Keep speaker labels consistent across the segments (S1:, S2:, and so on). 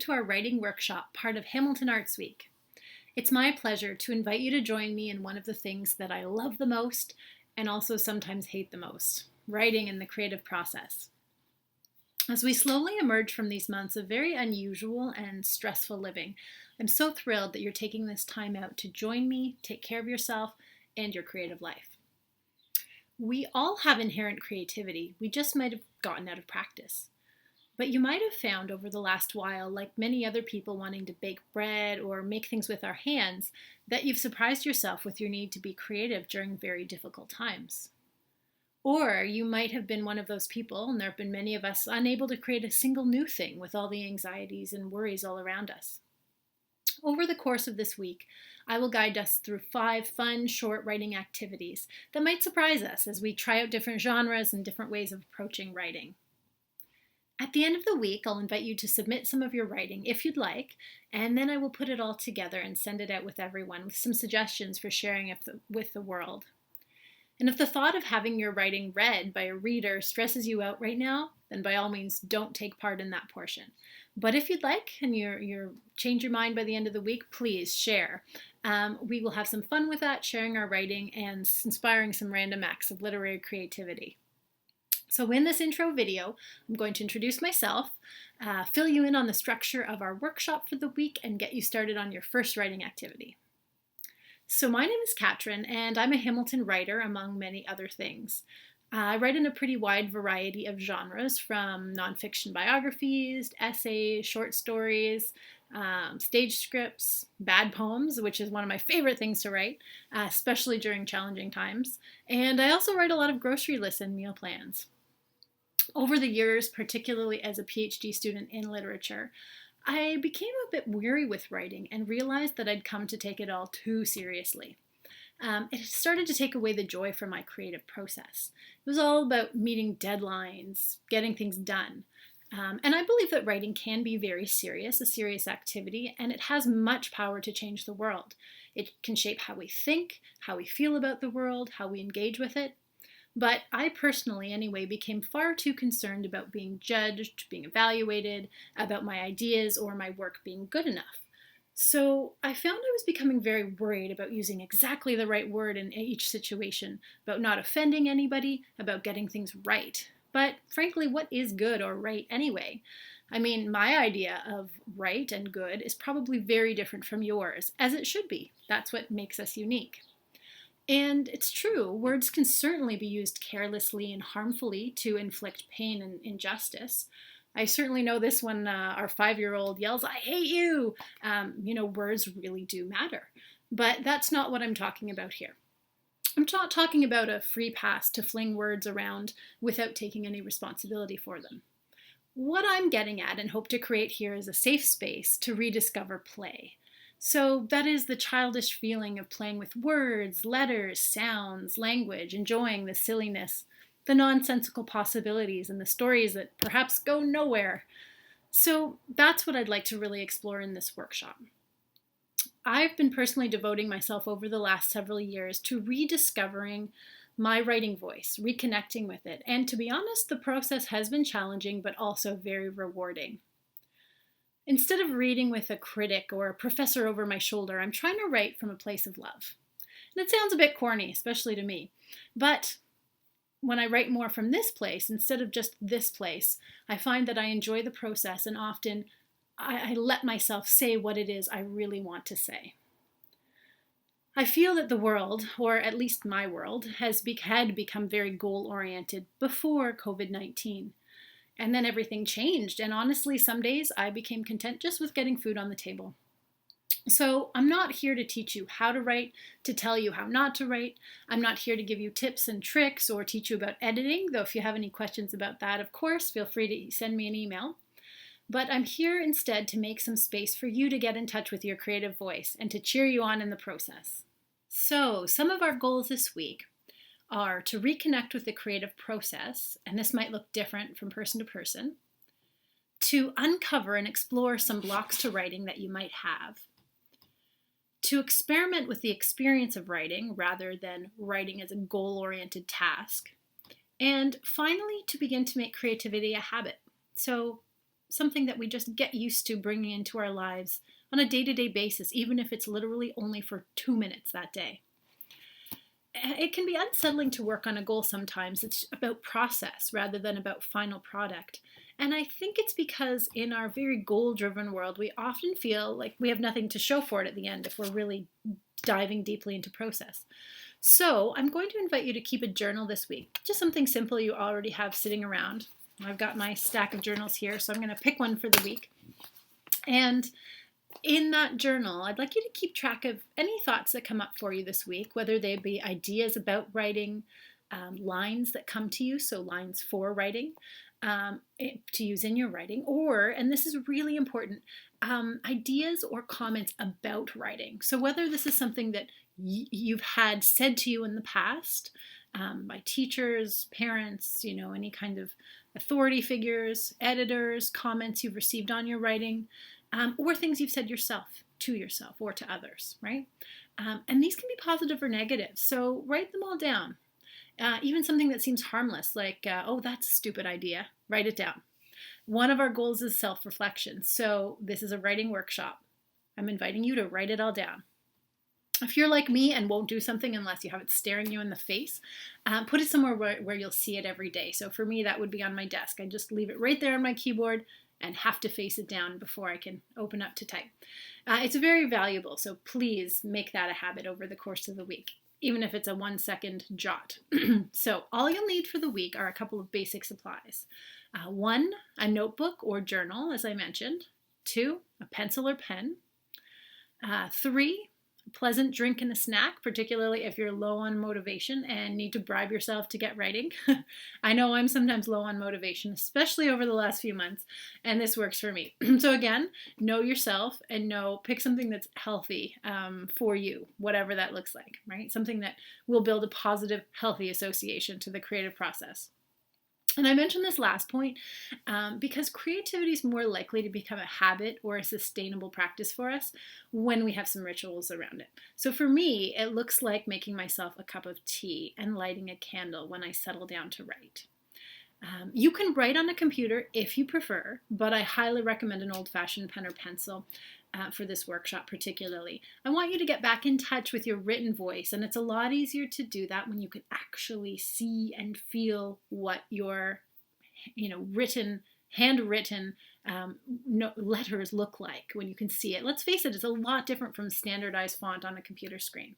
S1: to our writing workshop, part of Hamilton Arts Week. It's my pleasure to invite you to join me in one of the things that I love the most and also sometimes hate the most, writing and the creative process. As we slowly emerge from these months of very unusual and stressful living, I'm so thrilled that you're taking this time out to join me, take care of yourself and your creative life. We all have inherent creativity, we just might have gotten out of practice. But you might have found over the last while, like many other people wanting to bake bread or make things with our hands, that you've surprised yourself with your need to be creative during very difficult times. Or you might have been one of those people, and there have been many of us, unable to create a single new thing with all the anxieties and worries all around us. Over the course of this week, I will guide us through 5 fun, short writing activities that might surprise us as we try out different genres and different ways of approaching writing. At the end of the week, I'll invite you to submit some of your writing if you'd like, and then I will put it all together and send it out with everyone with some suggestions for sharing with the world. And if the thought of having your writing read by a reader stresses you out right now, then by all means don't take part in that portion. But if you'd like and you're change your mind by the end of the week, please share. We will have some fun with that, sharing our writing and inspiring some random acts of literary creativity. So in this intro video, I'm going to introduce myself, fill you in on the structure of our workshop for the week, and get you started on your first writing activity. So my name is Katrin, and I'm a Hamilton writer, among many other things. I write in a pretty wide variety of genres, from nonfiction biographies, essays, short stories, stage scripts, bad poems, which is one of my favorite things to write, especially during challenging times. And I also write a lot of grocery lists and meal plans. Over the years, particularly as a PhD student in literature, I became a bit weary with writing and realized that I'd come to take it all too seriously. It started to take away the joy from my creative process. It was all about meeting deadlines, getting things done. And I believe that writing can be very serious, a serious activity, and it has much power to change the world. It can shape how we think, how we feel about the world, how we engage with it. But I personally, anyway, became far too concerned about being judged, being evaluated, about my ideas or my work being good enough. So I found I was becoming very worried about using exactly the right word in each situation, about not offending anybody, about getting things right. But frankly, what is good or right anyway? I mean, my idea of right and good is probably very different from yours, as it should be. That's what makes us unique. And it's true, words can certainly be used carelessly and harmfully to inflict pain and injustice. I certainly know this when our 5-year-old yells, "I hate you!" Words really do matter. But that's not what I'm talking about here. I'm not talking about a free pass to fling words around without taking any responsibility for them. What I'm getting at and hope to create here is a safe space to rediscover play. So that is the childish feeling of playing with words, letters, sounds, language, enjoying the silliness, the nonsensical possibilities, and the stories that perhaps go nowhere. So that's what I'd like to really explore in this workshop. I've been personally devoting myself over the last several years to rediscovering my writing voice, reconnecting with it, and to be honest, the process has been challenging but also very rewarding. Instead of reading with a critic or a professor over my shoulder, I'm trying to write from a place of love. And it sounds a bit corny, especially to me, but when I write more from this place instead of just this place, I find that I enjoy the process and often I let myself say what it is I really want to say. I feel that the world, or at least my world, had become very goal-oriented before COVID-19. And then everything changed, and honestly, some days I became content just with getting food on the table. So I'm not here to teach you how to write, to tell you how not to write. I'm not here to give you tips and tricks or teach you about editing, though if you have any questions about that, of course, feel free to send me an email. But I'm here instead to make some space for you to get in touch with your creative voice and to cheer you on in the process. So some of our goals this week are to reconnect with the creative process, and this might look different from person to person, to uncover and explore some blocks to writing that you might have, to experiment with the experience of writing rather than writing as a goal-oriented task, and finally to begin to make creativity a habit. So something that we just get used to bringing into our lives on a day-to-day basis, even if it's literally only for 2 minutes that day. It can be unsettling to work on a goal sometimes. It's about process rather than about final product. And I think it's because in our very goal-driven world, we often feel like we have nothing to show for it at the end if we're really diving deeply into process. So I'm going to invite you to keep a journal this week, just something simple you already have sitting around. I've got my stack of journals here, so I'm going to pick one for the week. And in that journal, I'd like you to keep track of any thoughts that come up for you this week, whether they be ideas about writing, lines that come to you, so lines for writing, to use in your writing, or, and this is really important, ideas or comments about writing. So whether this is something that you've had said to you in the past by teachers, parents, any kind of authority figures, editors, comments you've received on your writing, or things you've said yourself to yourself or to others, right? And these can be positive or negative, so write them all down. Even something that seems harmless, like, oh, that's a stupid idea, write it down. One of our goals is self-reflection, so this is a writing workshop. I'm inviting you to write it all down. If you're like me and won't do something unless you have it staring you in the face, put it somewhere where you'll see it every day. So for me, that would be on my desk. I just leave it right there on my keyboard and have to face it down before I can open up to type. It's very valuable, so please make that a habit over the course of the week, even if it's a 1-second jot. So all you'll need for the week are a couple of basic supplies. 1, a notebook or journal, as I mentioned. 2, a pencil or pen. 3, a pleasant drink and a snack, particularly if you're low on motivation and need to bribe yourself to get writing. I know I'm sometimes low on motivation, especially over the last few months, and this works for me. So again, know yourself and pick something that's healthy for you, whatever that looks like, right? Something that will build a positive, healthy association to the creative process. And I mentioned this last point because creativity is more likely to become a habit or a sustainable practice for us when we have some rituals around it. So for me, it looks like making myself a cup of tea and lighting a candle when I settle down to write. You can write on a computer if you prefer, but I highly recommend an old-fashioned pen or pencil for this workshop particularly. I want you to get back in touch with your written voice, and it's a lot easier to do that when you can actually see and feel what your handwritten letters look like when you can see it. Let's face it, it's a lot different from standardized font on a computer screen.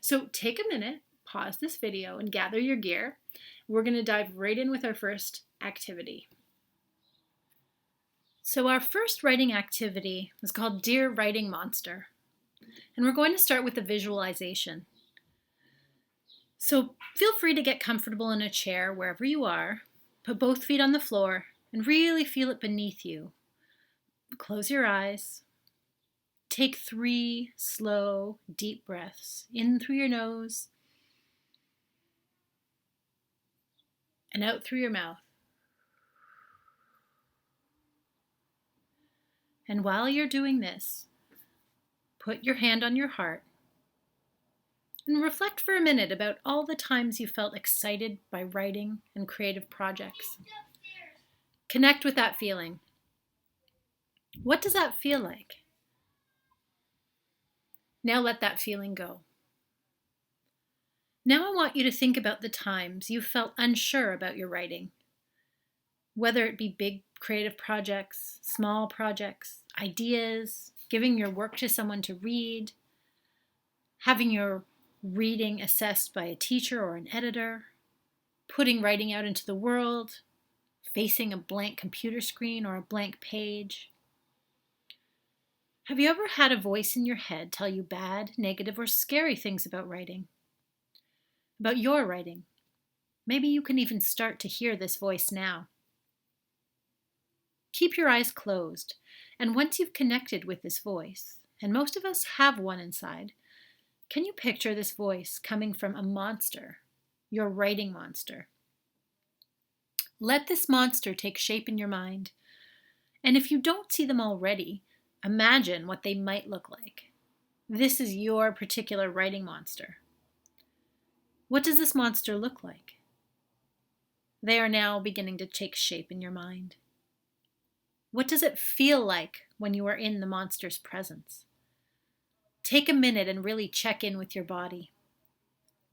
S1: So take a minute, pause this video, and gather your gear. We're going to dive right in with our first activity. So our first writing activity is called Dear Writing Monster, and we're going to start with the visualization. So feel free to get comfortable in a chair wherever you are, put both feet on the floor, and really feel it beneath you. Close your eyes. Take 3 slow, deep breaths in through your nose and out through your mouth. And while you're doing this, put your hand on your heart and reflect for a minute about all the times you felt excited by writing and creative projects. Connect with that feeling. What does that feel like? Now let that feeling go. Now I want you to think about the times you felt unsure about your writing, whether it be big creative projects, small projects, ideas, giving your work to someone to read, having your reading assessed by a teacher or an editor, putting writing out into the world, facing a blank computer screen or a blank page. Have you ever had a voice in your head tell you bad, negative, or scary things about writing? About your writing? Maybe you can even start to hear this voice now. Keep your eyes closed, and once you've connected with this voice, and most of us have one inside, can you picture this voice coming from a monster, your writing monster? Let this monster take shape in your mind, and if you don't see them already, imagine what they might look like. This is your particular writing monster. What does this monster look like? They are now beginning to take shape in your mind. What does it feel like when you are in the monster's presence? Take a minute and really check in with your body.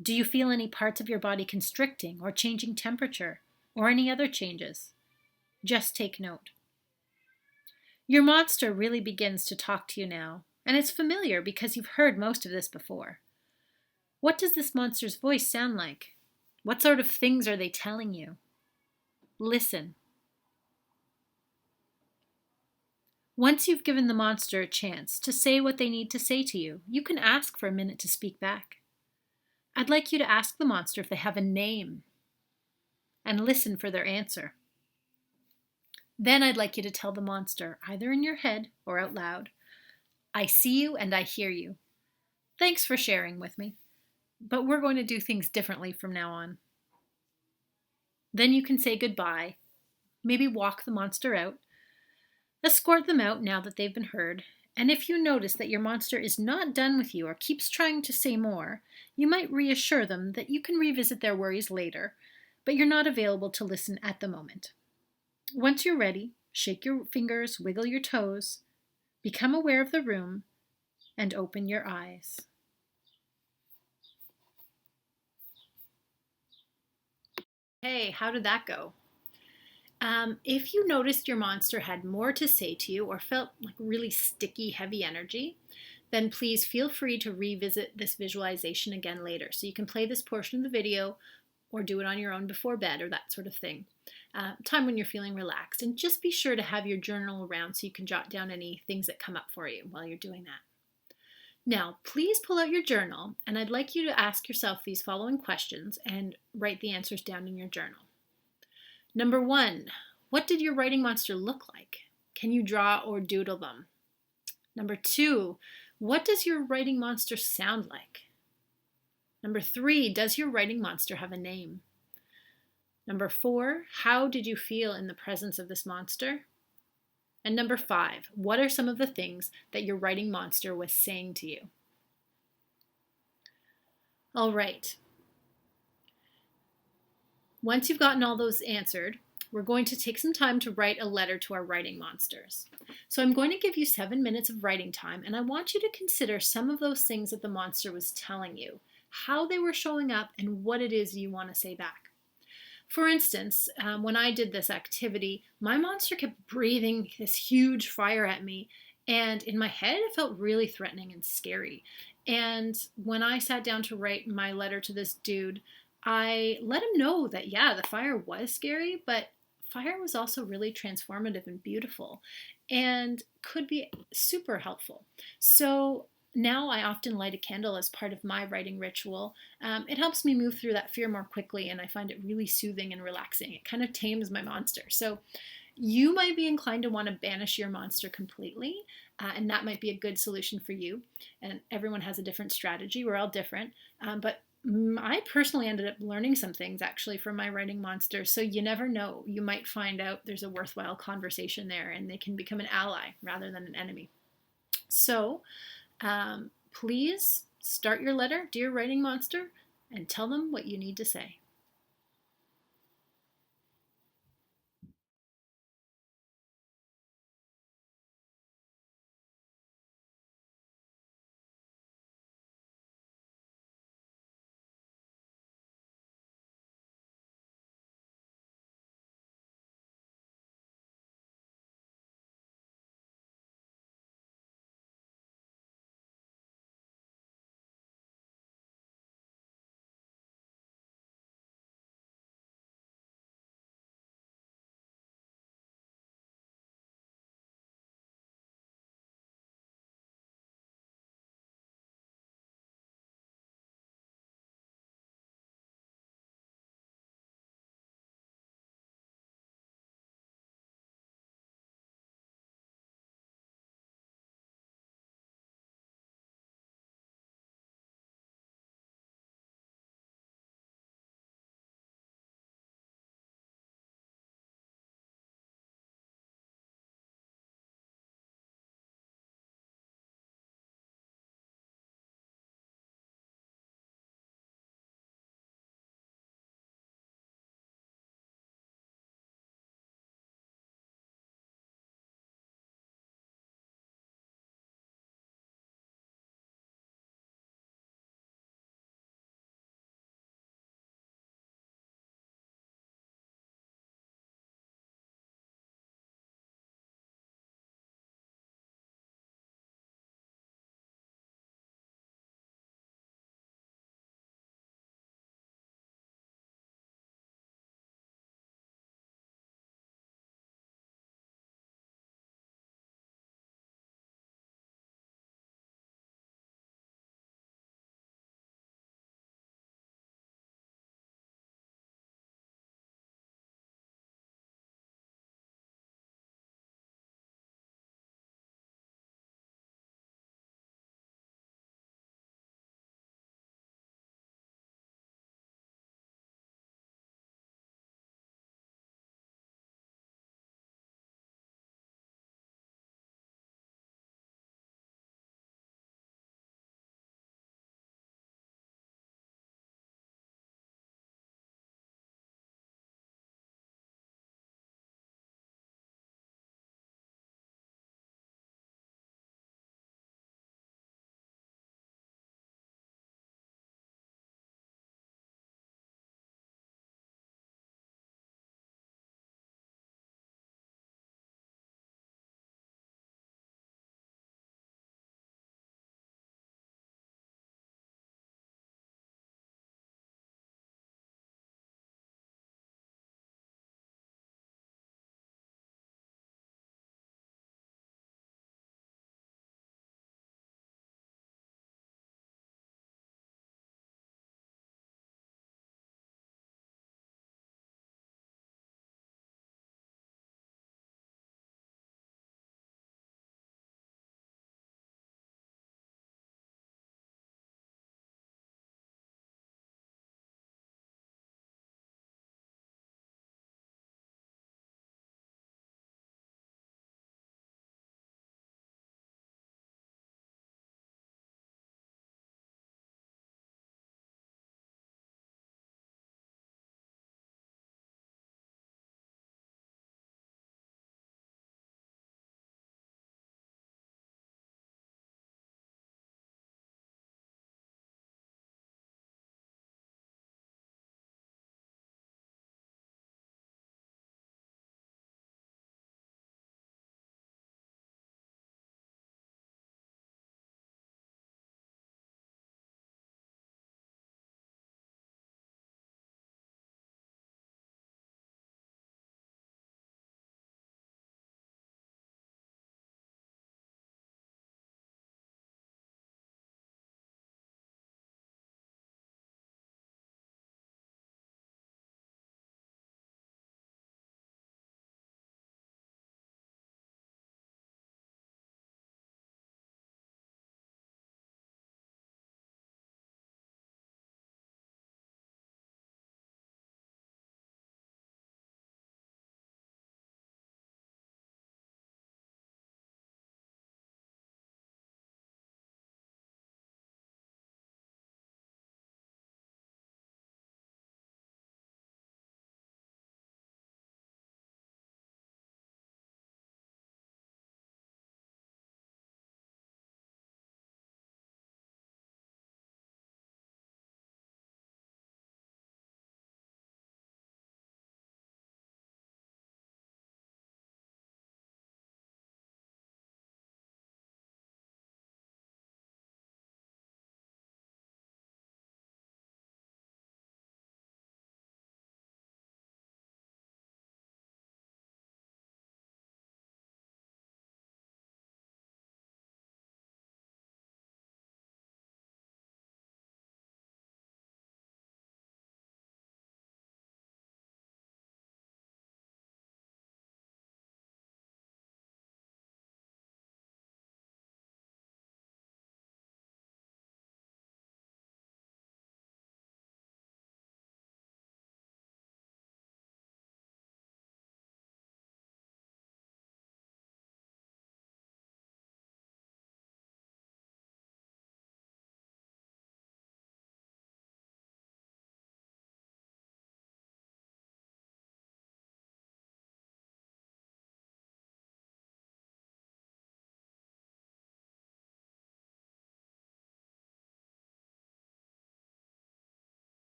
S1: Do you feel any parts of your body constricting or changing temperature or any other changes? Just take note. Your monster really begins to talk to you now, and it's familiar because you've heard most of this before. What does this monster's voice sound like? What sort of things are they telling you? Listen. Once you've given the monster a chance to say what they need to say to you, you can ask for a minute to speak back. I'd like you to ask the monster if they have a name and listen for their answer. Then I'd like you to tell the monster, either in your head or out loud, I see you and I hear you. Thanks for sharing with me, but we're going to do things differently from now on. Then you can say goodbye, maybe walk the monster out, escort them out now that they've been heard, and if you notice that your monster is not done with you or keeps trying to say more, you might reassure them that you can revisit their worries later, but you're not available to listen at the moment. Once you're ready, shake your fingers, wiggle your toes, become aware of the room, and open your eyes. Hey, how did that go? If you noticed your monster had more to say to you or felt like really sticky, heavy energy, then please feel free to revisit this visualization again later. So you can play this portion of the video or do it on your own before bed or that sort of thing. Time when you're feeling relaxed. And just be sure to have your journal around so you can jot down any things that come up for you while you're doing that. Now, please pull out your journal, and I'd like you to ask yourself these following questions and write the answers down in your journal. Number 1, what did your writing monster look like? Can you draw or doodle them? Number 2, what does your writing monster sound like? Number 3, does your writing monster have a name? Number 4, how did you feel in the presence of this monster? And number 5, what are some of the things that your writing monster was saying to you? All right. Once you've gotten all those answered, we're going to take some time to write a letter to our writing monsters. So I'm going to give you 7 minutes of writing time, and I want you to consider some of those things that the monster was telling you, how they were showing up, and what it is you want to say back. For instance, when I did this activity, my monster kept breathing this huge fire at me, and in my head it felt really threatening and scary. And when I sat down to write my letter to this dude, I let him know that, yeah, the fire was scary, but fire was also really transformative and beautiful and could be super helpful. So now I often light a candle as part of my writing ritual. It helps me move through that fear more quickly, and I find it really soothing and relaxing. It kind of tames my monster. So you might be inclined to want to banish your monster completely, and that might be a good solution for you. And everyone has a different strategy. We're all different. But I personally ended up learning some things actually from my writing monster. So you never know. You might find out there's a worthwhile conversation there, and they can become an ally rather than an enemy. So please start your letter, dear writing monster, and tell them what you need to say.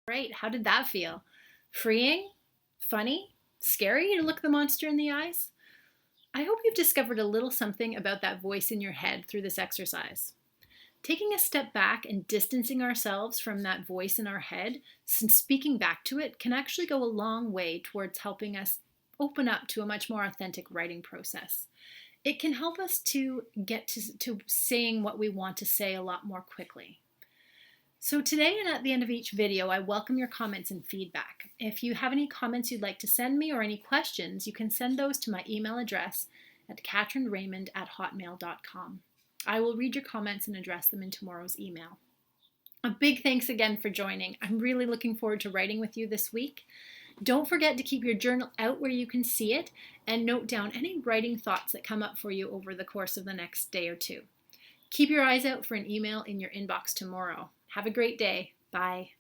S1: Right, how did that feel? Freeing? Funny? Scary to look the monster in the eyes? I hope you've discovered a little something about that voice in your head through this exercise. Taking a step back and distancing ourselves from that voice in our head, since speaking back to it can actually go a long way towards helping us open up to a much more authentic writing process. It can help us to get to saying what we want to say a lot more quickly. So today and at the end of each video, I welcome your comments and feedback. If you have any comments you'd like to send me or any questions, you can send those to my email address at katherineraymond@hotmail.com. I will read your comments and address them in tomorrow's email. A big thanks again for joining. I'm really looking forward to writing with you this week. Don't forget to keep your journal out where you can see it and note down any writing thoughts that come up for you over the course of the next day or two. Keep your eyes out for an email in your inbox tomorrow. Have a great day. Bye.